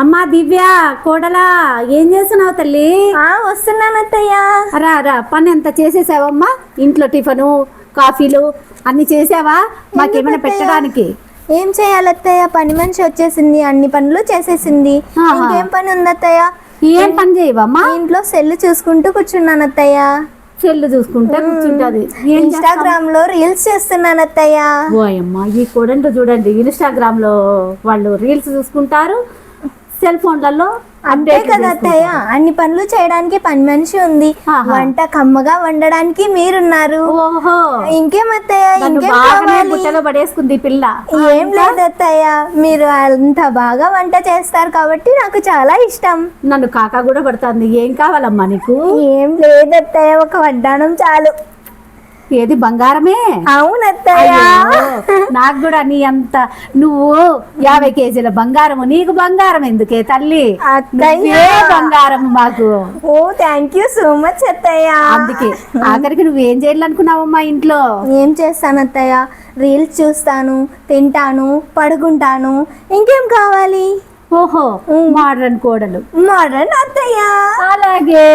అమ్మా దివ్య కోడలా ఏం చేస్తున్నావు తల్లి? వస్తున్నాను అత్తయ్య. రా రా, పని ఎంత చేసేసావమ్మా? ఇంట్లో టిఫను కాఫీలు అన్ని చేసావా? మాకేమైనా పెట్టడానికి? ఏం చేయాలి అత్తయ్య, పని మనిషి వచ్చేసింది, అన్ని పనులు చేసేసింది. ఇంకేం పని ఉంది అత్తయ్య? ఏం పని చేయవమ్మా? ఇంట్లో సెల్ చూసుకుంటూ కూర్చున్నాను అత్తయ్య. సెల్ చూసుకుంటే కూర్చుంటది. ఇన్స్టాగ్రామ్ లో రీల్స్ చేస్తున్నాను అత్తయ్య. ఓయమ్మా, ఈ కోడంతో చూడండి, ఇన్స్టాగ్రామ్ లో వాళ్ళు రీల్స్ చూసుకుంటారు, సెల్ ఫోన్లలో అంతే కదా అత్తయ్య. అన్ని పనులు చేయడానికి పని మనిషి ఉంది, వంట కమ్మగా వండడానికి మీరున్నారు. ఓహో, ఇంకేం అత్తయ్య, ఇంకేం కావాలి? బుట్టలో పడేసుకుంది పిల్ల. ఏం లేదు అత్తయ్య, మీరు అంత బాగా వంట చేస్తారు కాబట్టి నాకు చాలా ఇష్టం. నన్ను కాకా కూడా పడుతుంది. ఏం కావాలమ్మా నీకు? ఏం లేదు అత్తయ్య, ఒక వడ్డాణం చాలు. ఏది బంగారమే? అవునత్తయ్య. నాకు కూడా నీ అంత, నువ్వు 50 కేజీల బంగారము, నీకు బంగారం ఎందుకే తల్లి? అత్తయ్య బంగారం మాకు. ఓ థ్యాంక్ యూ సో మచ్ అత్తయ్య. అందుకే ఆఖరికి నువ్వేం చేయాలనుకున్నావమ్మా ఇంట్లో? ఏం చేస్తాను అత్తయ్య, రీల్స్ చూస్తాను, తింటాను, పడుకుంటాను. ఇంకేం కావాలి? ఓహో, మోడర్న్ కోడలు. మోడర్న్ అత్తయ్య. అలాగే